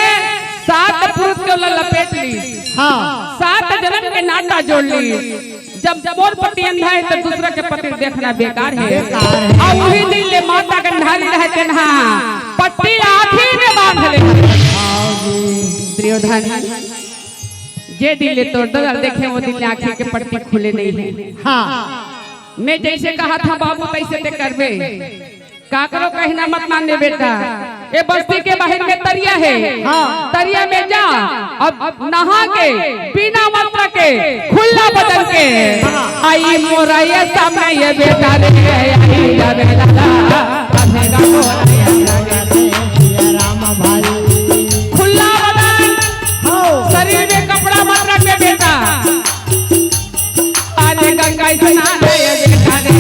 Speaker 1: 7 पुरुष को लपेट ली।
Speaker 2: हाँ
Speaker 1: 7 जन्म के नाता जोड़ ली। जब मोर पति अंधा है तो दूसरा के पति देखना बेकार है। और वही दिन ले माता गंधारी रहते ना पट्टी आँखी में बांध ले। दुर्योधन जे दिन ले तोड़ दर देखे वो दिन आँखी के पट्टी खुले नहीं है।
Speaker 2: हाँ
Speaker 1: मैं जैसे कहा था बाबू तैसे ते करबे काकरो कहना मत मानने बेटा। ये बस्ती के बाहर में तरिया है।
Speaker 2: हाँ।
Speaker 1: तरिया में जा अब नहा के बिना वस्त्र के खुला बदन के आई मोरा ये सामने ये बेटा रे आई जा बेटा कहेगा
Speaker 2: राम भाई
Speaker 1: खुला बदन शरीर में कपड़ा मत रखे बेटा आने गंगा स्नान ये बेटा रे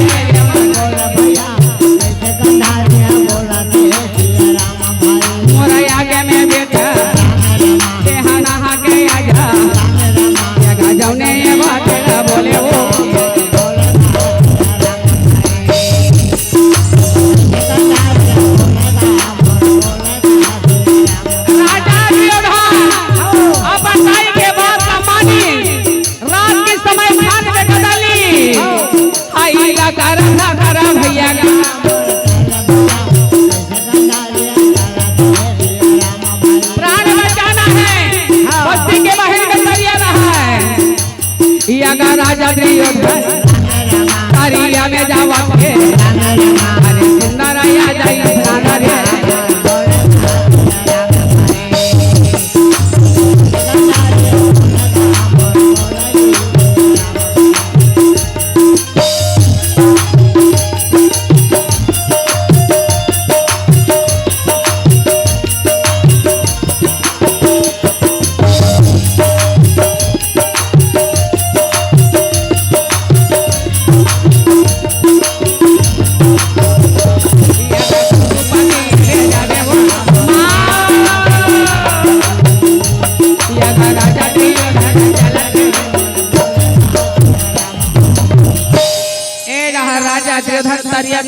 Speaker 1: मोरा आगे में बेटा देहा नहा के आजा जगा जाने ये बात बोले वो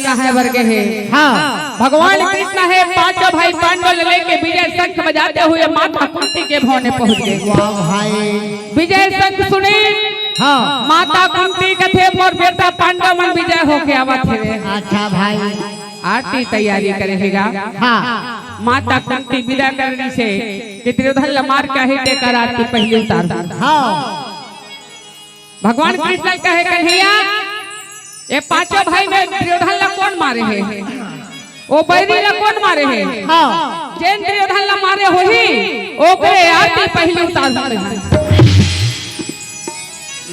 Speaker 1: कहाँ वर्गे है।
Speaker 2: हाँ
Speaker 1: भगवान कृष्ण है पांचों भाई पांडव लेके विजय शंख बजाते हुए माता कुंती के भवन पहुंच गए।
Speaker 2: वाह भाई
Speaker 1: विजय शंख सुनी
Speaker 2: हाँ
Speaker 1: माता कुंती कथे मोर बेटा पांडव मन विजय होके आवत है।
Speaker 2: अच्छा भाई
Speaker 1: आरती तैयारी करेगा।
Speaker 2: हाँ
Speaker 1: माता कुंती विदा करने से कि दुर्योधन लमार कहे देकर आरती पहले उतार।
Speaker 2: हाँ
Speaker 1: भगवान कृष्ण कहे कन्हैया ये पांचों भाई में दुर्योधन ला कौन मारे है, ओ बैरी ला कौन मारे है।
Speaker 2: हाँ
Speaker 1: जैन दुर्योधन ला मारे होही ओकरे आरती पहले उतार।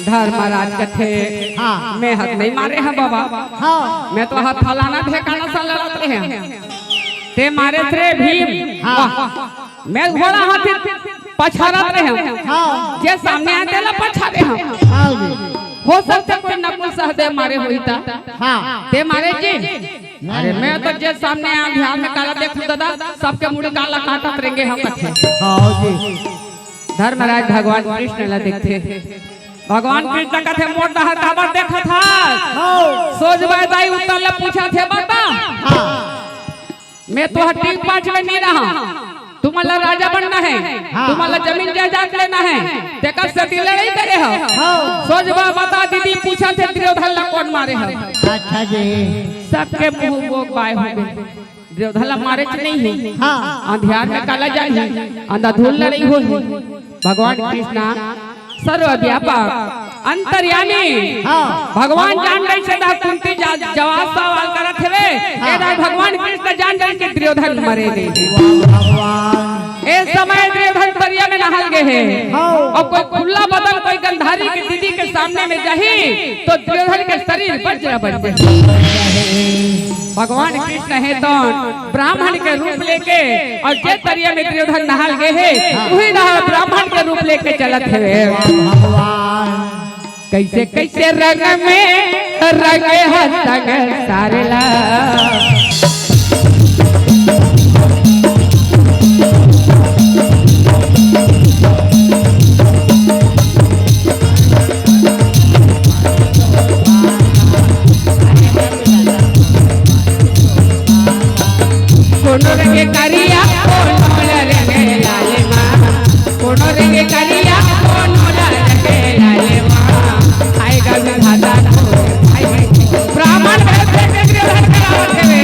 Speaker 1: धर्मराज कथे
Speaker 2: हाँ
Speaker 1: मैं हाथ नहीं मारे हैं बाबा,
Speaker 2: हाँ
Speaker 1: मैं तो हाथ फलाना ठेकाना सा लड़ते हैं ते मारे थे भीम।
Speaker 2: हाँ
Speaker 1: मैं घोड़ा हाथी पछाड़त रहे
Speaker 2: हाँ
Speaker 1: जे सामने आते ला पछाड़े हम।
Speaker 2: हाँ जी
Speaker 1: हो सकता कोई नकुल सहदेव मारे हुई था
Speaker 2: हाँ
Speaker 1: ते मारे जी। अरे मैं तो जे सामने आ ध्यान में काला देखूं दादा सबके मुड़ी काला काटत रहेंगे हम कथे।
Speaker 2: हाँ जी
Speaker 1: धर्मराज भगवान कृष्ण ला देखते भगवान कृष्ण कथे मोटा हटावर देखा था सोच दाई उत्तर ला पूछा थे बाबा
Speaker 2: हाँ
Speaker 1: मैं तो हट्टी पांच में नहीं रहा तुम्हारा राजा बनना है तुम्हारा जमीन जायदाद लेना है देखा सती लड़ाई करे हो। सोच बता दीदी पूछा थे दुर्योधन ला कौन मारे हो।
Speaker 2: अच्छा जी
Speaker 1: सबके मुंह बोक बाय हो गए दुर्योधन ला मारे नहीं है।
Speaker 2: हाँ
Speaker 1: अंधियार में काला जाए अंधा धूल लड़ाई हो। भगवान कृष्ण सर्वव्यापक अंतर्यामी भगवान जान गए से कुंती जवाब सवाल करत हवे ए भगवान कृष्ण जान गए कि दुर्योधन मरे नहीं।
Speaker 2: भगवान
Speaker 1: ए समय दुर्योधन दरिया में नहाल गए हैं और कोई खुला बदन कोई गंधारी की दीदी के सामने में जाही तो दुर्योधन के शरीर वज्र बन जाए। भगवान कृष्ण है तो ब्राह्मण के रूप लेके और जे दरिया में दुर्योधन नहाल गए हैं वही ब्राह्मण के रूप लेके चलत है।
Speaker 2: भगवान
Speaker 1: कैसे कैसे रंग में रंगे हंसग सारेला कोनो रंगे करिया कोनो रंगे लाल माँ कोनो रंगे करिया कोनो रंगे लाल माँ आएगा विधाता ब्राह्मण दुर्योधन करावत है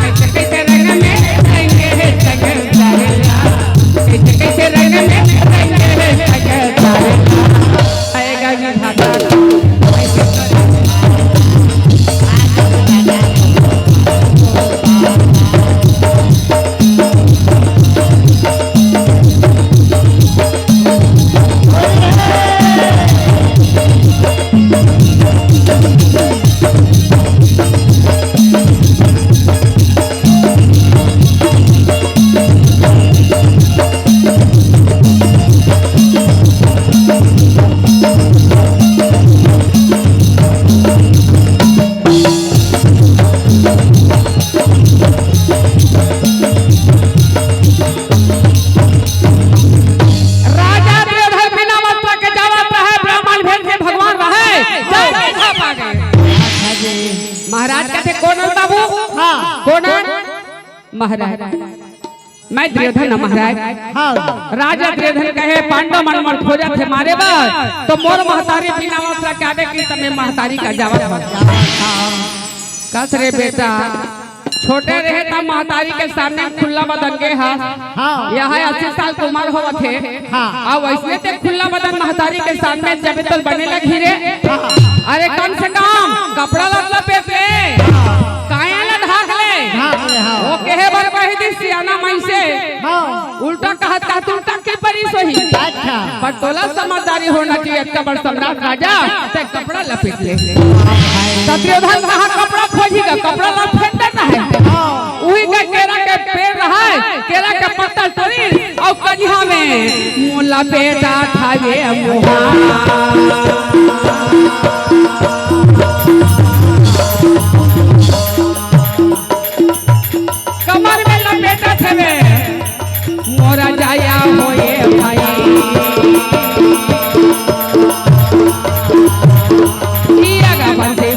Speaker 1: कैसे कैसे रंग में रंगे है सगर सारेला कैसे कैसे रंग में रंगे है सगर सारेला आएगा विधाता। महाराज कहते कौन बाबू कौन महाराज मैं दुर्योधन महाराज। राजा दुर्योधन कहे पांडव मन मन खोजा थे मारे बात तो मोर महतारी बिना वस्त्र के आवे की तमे महतारी का जावत कस रे बेटा छोटे रहे तब महतारी के सामने खुला बदन के यहाँ 80 साल की उम्र होवा थे अब वैसे ते खुला बदन महतारी के सामने जब तो बने लगी रे अरे कम से कम कपड़ा लतला पे काया ला ढाक ले वो कहे बर कहि दी सियाना मई से उल्टा कहत कहत उल्टा के परी सही
Speaker 2: अच्छा
Speaker 1: पर तोला समझदारी होना चाहिए इतना बड़ सम्राट राजा ते कपड़ा लपेट ले दुर्योधन कहा कपड़ा खोजेगा कपड़ा लपेटना ना है वही का केरा के पेड़ रहा है केरा के पत्ता तोड़ी और कजिया में मुला बेटा थावे मुहा कमर में लपेटा थे मोरा जाया होए भाई ईरा का बंदे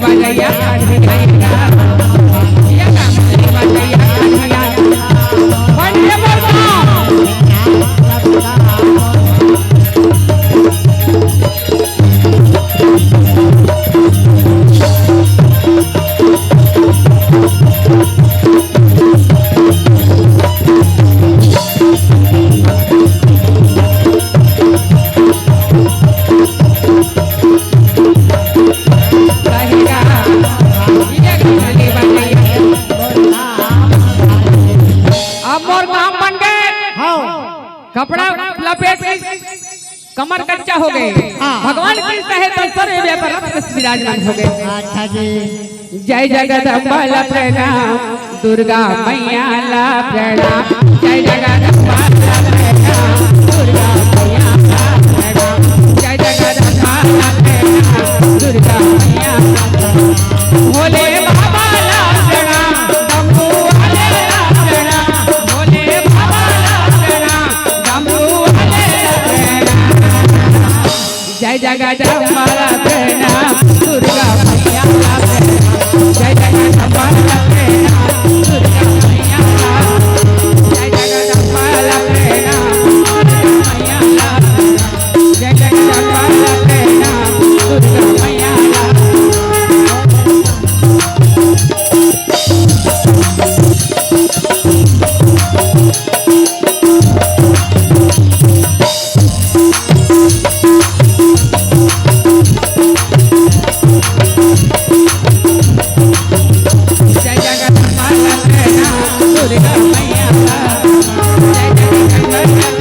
Speaker 1: कमर कच्चा हो गए। भगवान कृष्ण है तो सर्व व्यापार रथ विराजमान हो गए।
Speaker 2: अच्छा जी।
Speaker 1: जय जगदम्बा ला प्रणाम, दुर्गा मैया ला प्रणाम, जय जगदम्बा ला प्रणाम, दुर्गा मैया ला प्रणाम, जय जगदम्बा ला प्रणाम, दुर्गा मैया ला प्रणाम। भोले बाबा ला प्रणाम, डमरू वाले ला प्रणाम, भोले बाबा ला प्रणाम, डमरू वाले ला प्रणाम, जय जगदम्बा ला प्रणाम, दुर्गा मैया ला प्रणाम, जय जगदम्बा ला प्रणाम, दुर्गा मैया ला, जय जगदम्बा ला प्रणाम, दुर्गा मैया ला, जय जगदम्बा ला प्रणाम, दुर्गा मैया ला। जय जगदम्बा ला प्रणाम, दुर्गा मैया ला, जय जगदम्बा ला